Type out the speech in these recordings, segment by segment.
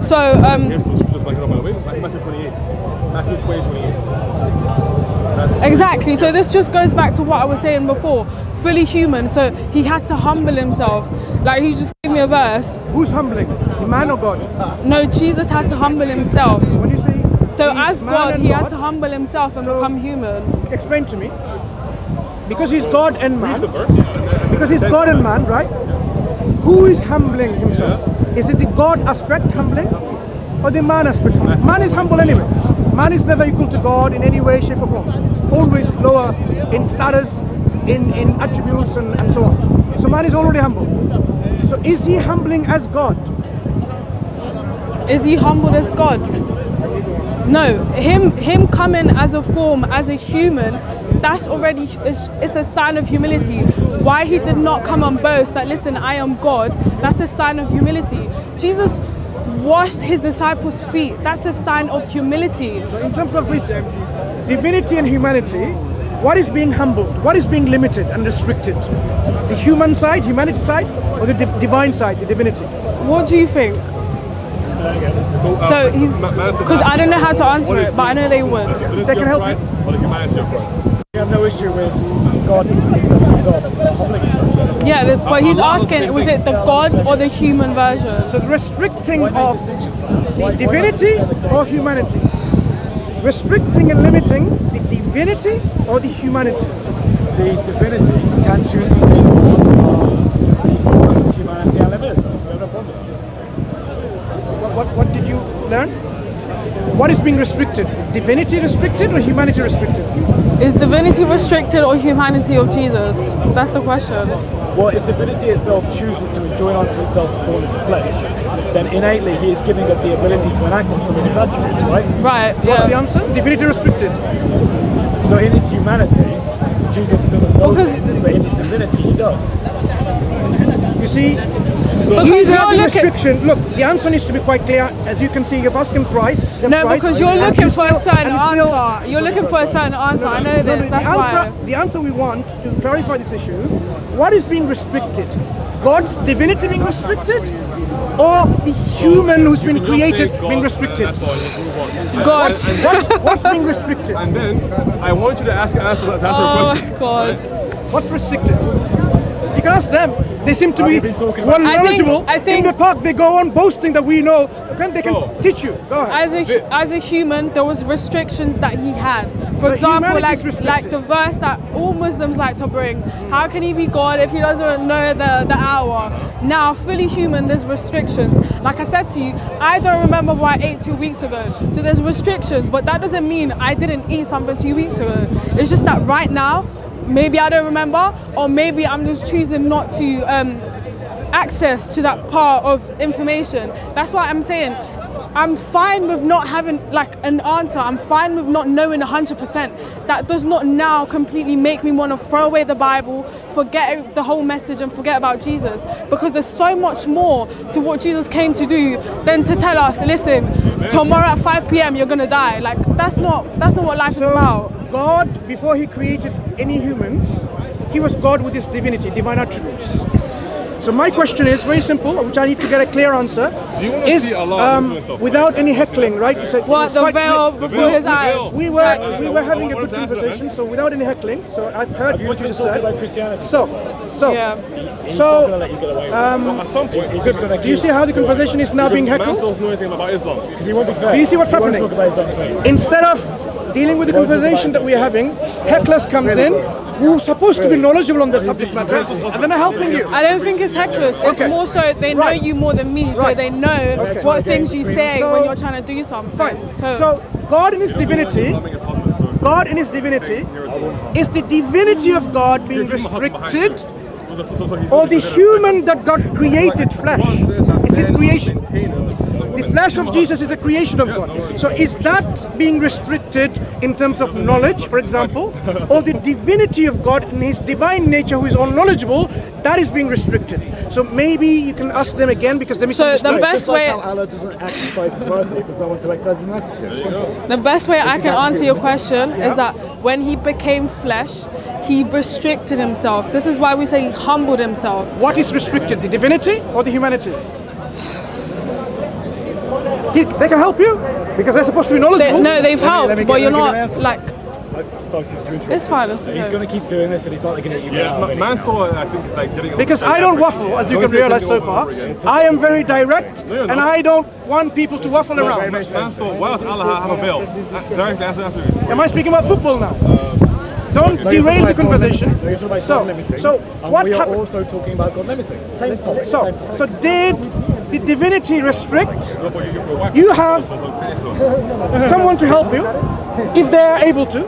So Here's the scripture backing up, by the way. Matthew 28. Matthew 20:28. exactly. So this just goes back to what I was saying before. Fully human, so he had to humble himself. Like he just gave me a verse. Who's humbling? The man or God? No, Jesus had to humble himself. When you say So he's as man God, and he had to humble himself and become human. Explain to me. Because he's God and man. Read the verse. Because he's God and man, right? Who is humbling himself? Is it the God aspect humbling or the man aspect humbling? Man is humble anyway. Man is never equal to God in any way, shape or form. Always lower in status, in attributes and so on. So man is already humble. So is he humbling as God? Is he humbled as God? No, him coming as a form, as a human, that's already, it's a sign of humility. Why he did not come and boast that, listen, I am God, that's a sign of humility. Jesus washed his disciples' feet, that's a sign of humility. In terms of his divinity and humanity, what is being humbled? What is being limited and restricted? The human side, humanity side, or the divine side, the divinity? What do you think? So he's, because I don't know how to answer it, but I know they would. They can help you. Or the humanity of Christ. We have no issue with God himself humbling himself. Yeah, but he's asking, was it the God or the human version? So the restricting of the divinity or humanity? Restricting and limiting the divinity or the humanity? The divinity can choose to be the fullness of humanity and live in itself. We have no problem. What did you learn? What is being restricted? Divinity restricted or humanity restricted? Is divinity restricted or humanity of Jesus? That's the question. Well, if divinity itself chooses to join onto itself the fullness of flesh, then innately he is giving it the ability to enact on some of his attributes, right? Right, What's the answer? Divinity restricted. So in his humanity, Jesus doesn't know Because- this, but in his divinity he does. You see, Because he's you're having looking- restriction. Look, the answer needs to be quite clear. As you can see, you've asked him thrice. No, because you're looking for a certain answer. You're looking for a certain answer. I know this, that's why. The answer we want to clarify this issue, what is being restricted? God's divinity being restricted? Or the human who's been created being restricted? God. What's being restricted? And then I want you to answer a Oh question. my God. What's restricted? You can ask them. They seem to be well knowledgeable. I think- in the park, they go on boasting that we know. Okay, they can teach you. Go ahead. As a human, there was restrictions that he had. For So example, humanity like is restricted. the verse that all Muslims like to bring. How can he be God if he doesn't know the hour? Now, fully human, there's restrictions. Like I said to you, I don't remember what I ate 2 weeks ago. So there's restrictions, but that doesn't mean I didn't eat something 2 weeks ago. It's just that right now, maybe I don't remember, or maybe I'm just choosing not to access to that part of information. That's why I'm saying I'm fine with not having like an answer. I'm fine with not knowing 100%. That does not now completely make me want to throw away the Bible, forget the whole message and forget about Jesus, because there's so much more to what Jesus came to do than to tell us, listen, tomorrow at 5 p.m. you're gonna die. Like that's not what life is about. God, before he created any humans, he was God with his divinity, divine attributes. So my question is very simple, which I need to get a clear answer. Do you want to see Allah into himself? Without any heckling, right? You said What, the veil before his eyes? We were having a good conversation, so without any heckling. So I've heard what you just said. About Christianity. Yeah. He's not going to let you get away with it. At some point, He's just going to Do you see how the conversation is now being heckled? Mansur doesn't know anything about Islam. Because he won't be fair. Do you see what's He won't happening? talk about his own faith. Instead of dealing with the conversation that we're having, hecklers comes in, who's supposed to be knowledgeable on the subject matter, and then are helping you. I don't think it's heckless. It's Okay. more so they know Right. you more than me, so Right. they know what things you say So- when you're trying to do something. Fine. So God in his divinity, God in his divinity, is the divinity of God being restricted, or the human that God created flesh is his creation? The flesh of Jesus is a creation of God. So is that being restricted in terms of knowledge, for example, or the divinity of God in his divine nature, who is all knowledgeable, that is being restricted? So maybe you can ask them again, because they So the misunderstood. best Just like way, how Allah doesn't exercise his mercy if there's no one to exercise his mercy to. Simple. the best way I can exactly answer your it. question is that when he became flesh, he restricted himself. This is why we say he humbled himself. What is restricted, the divinity or the humanity? They can help you because they're supposed to be knowledgeable. No, they've let me helped, get- but you're let me give not an answer. like. Sorry to interrupt. It's fine, it's He's okay. going to keep doing this, and he's not going to get you. Yeah, Mansur, I think, is like getting. Because I don't waffle, as you can realize so far. I am very direct, and I don't want people to waffle around. Mansur, why does Allah have a veil? Direct answer. Am I speaking about football now? Don't derail the conversation. You're talking about God limiting. So and what we are happened? also talking about God limiting. Same topic. So, same topic. so did the divinity restrict? No, but your wife- You have So. someone to help you, if they are able to.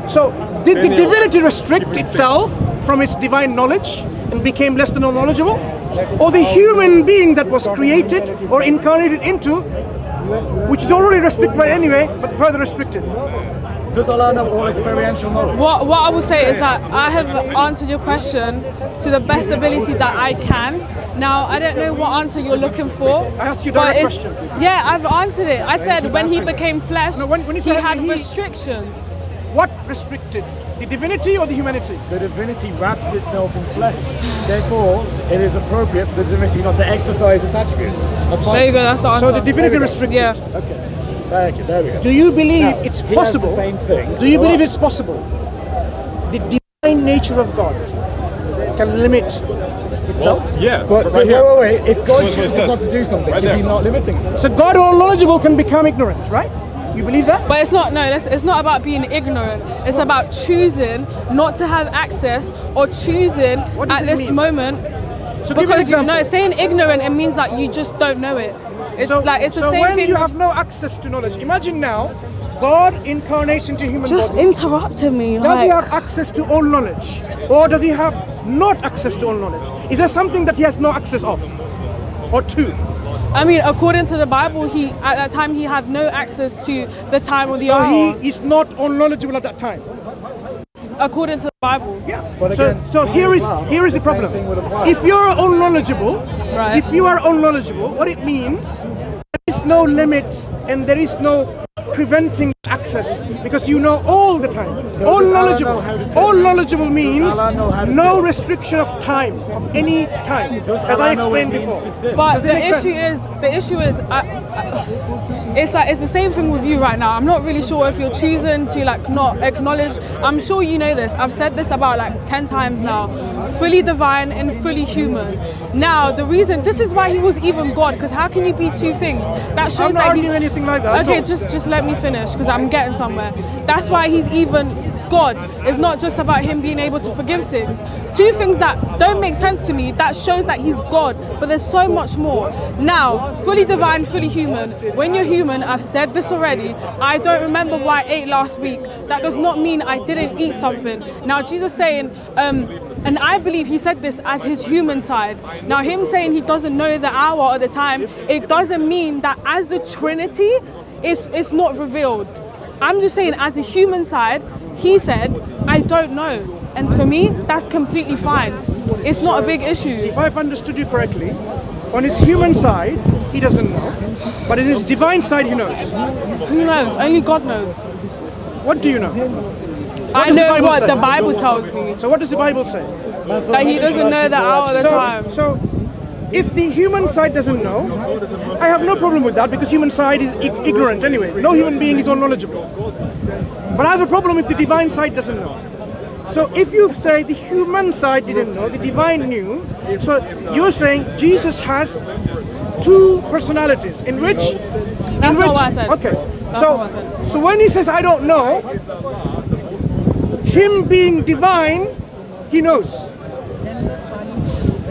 So, did the divinity restrict itself from its divine knowledge and became less than knowledgeable? Or the human being that was created or incarnated into, which is already restricted by anyway, but further restricted? Does Allah know all experiential knowledge? What I will say is that I have answered your question to the best ability that I can. Now, I don't know what answer you're looking for. I asked you a but direct it's- question. Yeah, I've answered it. I said when he became flesh, No, when you he said had he- restrictions. What restricted? The divinity or the humanity? The divinity wraps itself in flesh. Therefore, it is appropriate for the divinity not to exercise its attributes. That's fine. There you go, that's the answer. So the divinity restricted. Yeah. Okay. Thank you. There we go. Do you believe Now, it's he has the possible? same thing. Do you So believe what? it's possible? The divine nature of God can limit itself. Yeah, But right here. wait. If God What it chooses says. not to do something, Right is he there. not limiting himself? So God, all knowledgeable, can become ignorant, right? You believe that? But it's not, no, it's not about being ignorant. It's about choosing not to have access or choosing What does at it this mean? moment. So give me an Because example. no, saying ignorant, it means that you just don't know it. It's So, like, it's the so same when thing. you with- have no access to knowledge, imagine now, God incarnates into human just body. interrupted me. Does he like, have access to all knowledge? Or does he have not access to all knowledge? Is there something that he has no access of? Or to? I mean, according to the Bible, he at that time he had no access to the time or the So hour. he is not all knowledgeable at that time. According to the Bible, Yeah. But So, again, so in here is Islam, here is the the same problem. thing would apply. If you're all knowledgeable, Right. if you are all knowledgeable, what it means, there is no limits and there is no preventing access because you know all the time. So all does Allah knowledgeable. know how to say All that? knowledgeable means Allah know how to no say that? restriction of time, of any time, Does as I Allah know what it explained means before. to sin? but Does it the make issue sense? is it's like it's the same thing with you right now. I'm not really sure if you're choosing to like not acknowledge. I'm sure you know this. I've said this about like 10 times now. Fully divine and fully human. Now the reason this is why he was even God, because how can you be two things? That shows I'm not that arguing he's anything like that. okay. So- Just let me finish because I'm getting somewhere. That's why he's even God. It's not just about him being able to forgive sins. Two things that don't make sense to me. That shows that he's God, but there's so much more. Now, fully divine, fully human. When you're human, I've said this already. I don't remember what I ate last week. That does not mean I didn't eat something. Now, Jesus saying, and I believe he said this as his human side. Now, him saying he doesn't know the hour or the time, it doesn't mean that as the Trinity, it's not revealed. I'm just saying, as a human side, he said, I don't know. And for me, that's completely fine. It's not a big issue. If I've understood you correctly, on his human side, he doesn't know, but in his divine side, he knows. Who knows? Only God knows. What do you know? I does the know Bible what say? the Bible tells me. So what does the Bible say? That he doesn't know the hour or the time. So if the human side doesn't know, I have no problem with that because human side is ignorant anyway. No human being is all knowledgeable. But I have a problem if the divine side doesn't know. So if you say the human side didn't know, the divine knew, so you're saying Jesus has two personalities in which... That's not what I said. Okay. That's not what I said. So when he says I don't know, him being divine, he knows.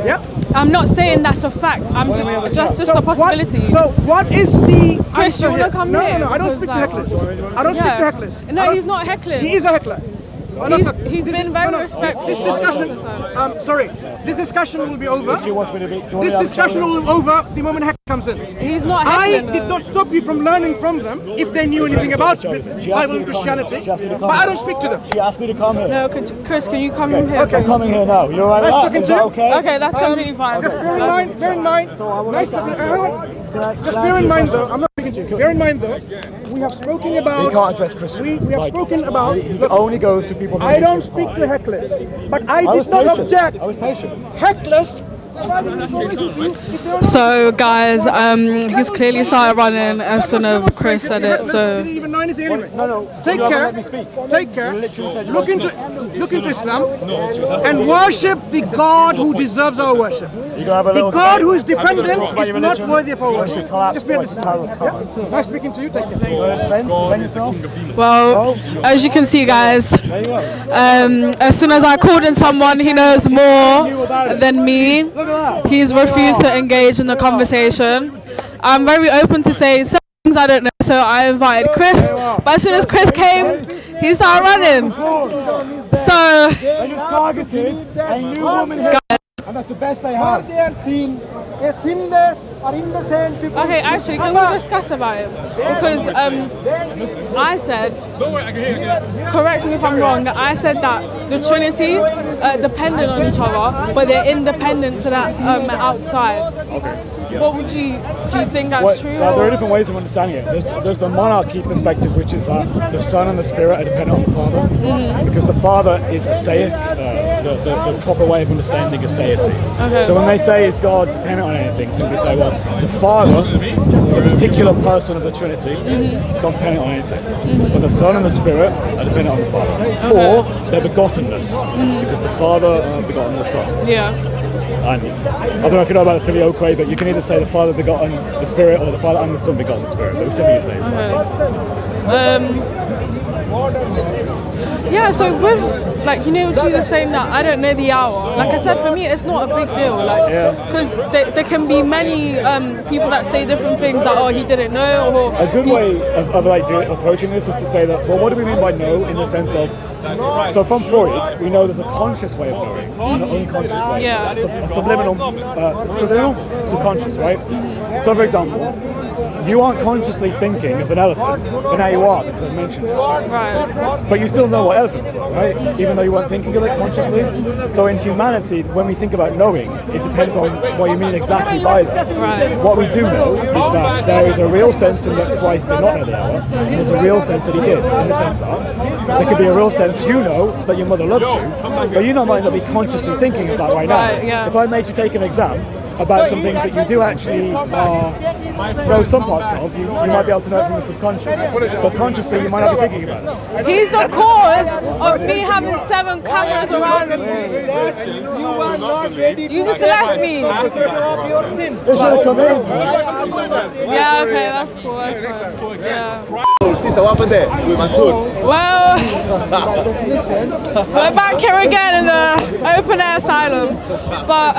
Yeah? I'm not saying that's a fact. I'm just a possibility. So what is the Chris, answer you wanna here? come no, here? No, I don't Because, speak to hecklers. I don't speak to hecklers. No, I don't- he's not heckling. He is a heckler. He's been very respectful. This discussion, sorry, this discussion will be over. Do you want me to be? Do you want me This to have a discussion chat with will be over the moment heckler comes in. He's not I heckling. did not stop you from learning from them if they knew anything about She asked Bible me and to come Christianity, here. She asked me to but come I here. don't speak to them. She asked me to come here. No, Chris, can you come in here? Okay. I'm coming here now. You're right with Nice that? talking Is to that you. okay? Okay, that's completely fine. Just bear in mind, nice talking. Just bear in mind though, I'm not speaking to you. Bear in mind though, we have spoken about. You can't address Christians. We have spoken about. It only goes to people who I don't think speak to hecklers, but I I was did not patient. object. I was patient. Hecklers So guys, he's clearly started running as soon as Chris said it. So Didn't even know anything anyway. No. Take care. Take care. Look into Islam and worship the God who deserves our worship. The God who is dependent is not worthy of our worship. Just be honest. Yeah? Nice speaking to you. Take care. well, as you can see, guys, as soon as I called in someone he knows more than me, he's refused to engage in the conversation. I'm very open to say some things I don't know, so I invited Chris, but as soon as Chris came, he started running. So, They just targeted a new woman here, and that's the best they have. They are seen as sinless or innocent people. okay, actually, can we discuss about it? Because I said, correct me if I'm wrong, I said that the Trinity dependent on each other, but they're independent to that outside. What would do you think that's true? There are different ways of understanding it. There's the monarchy perspective, which is that the Son and the Spirit are dependent on the Father, because the Father is aseik, the proper way of understanding aseity. So when they say is God dependent on anything, simply say, well, the Father, the particular person of the Trinity, is not dependent on anything. But the Son and the Spirit are dependent on the Father for their begottenness, because the Father begotten the Son. Yeah. And I don't know if you know about the filioque, but you can either say the Father begotten the Spirit or the Father and the Son begotten the Spirit, but whichever you say is fine. Yeah, so with, like, Jesus saying that I don't know the hour, like I said, for me it's not a big deal, like, because there can be many people that say different things that, oh, he didn't know, or a good way of approaching this is to say that, well, what do we mean by know in the sense of, so from Freud, we know there's a conscious way of knowing, and an unconscious way. Yeah. A subliminal, subconscious, right? So for example, you aren't consciously thinking of an elephant, but now you are, because I've mentioned it. right. But you still know what elephants are, right? Even though you weren't thinking of it consciously. So in humanity, when we think about knowing, it depends on what you mean exactly by that. Right. What we do know is that there is a real sense in that Christ did not know the hour, and there's a real sense that he did, in the sense that there could be a real sense you know that your mother loves you, but you might not be consciously thinking of that right now. Right, yeah. If I made you take an exam about some things that you do actually know some parts of, you might be able to know it from the subconscious, but consciously you might not be thinking about it. He's the cause of me having 7 cameras around me. You are not ready You just left me. of your sin. It should have come in. Yeah, okay, that's cool. That's fine. Yeah. Sister, what happened there with Mansur? Well, we're back here again in the open air asylum. But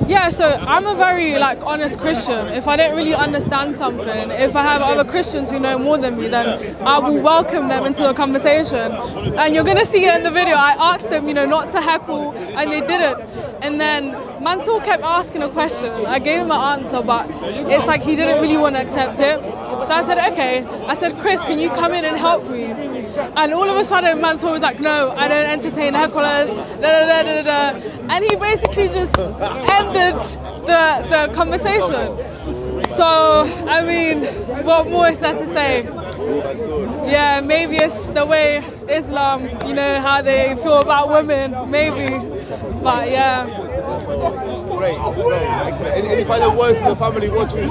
yeah, so I'm a very honest Christian. If I don't really understand something, if I have other Christians who know more than me, then I will welcome them into the conversation. And you're gonna see it in the video. I asked them, not to heckle, and they didn't. And then Mansur kept asking a question. I gave him an answer, but it's like he didn't really want to accept it. So I said, okay. I said, Chris, can you come in and help me? And all of a sudden, Mansur was like, no, I don't entertain hecklers, and he basically just ended the conversation. So, I mean, what more is there to say? Yeah, maybe it's the way Islam, how they feel about women, maybe. But yeah. Great. Any final words to the family watching?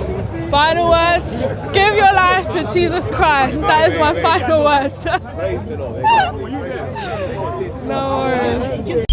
Final words, give your life to Jesus Christ. That is my final words. Praise the Lord. No worries.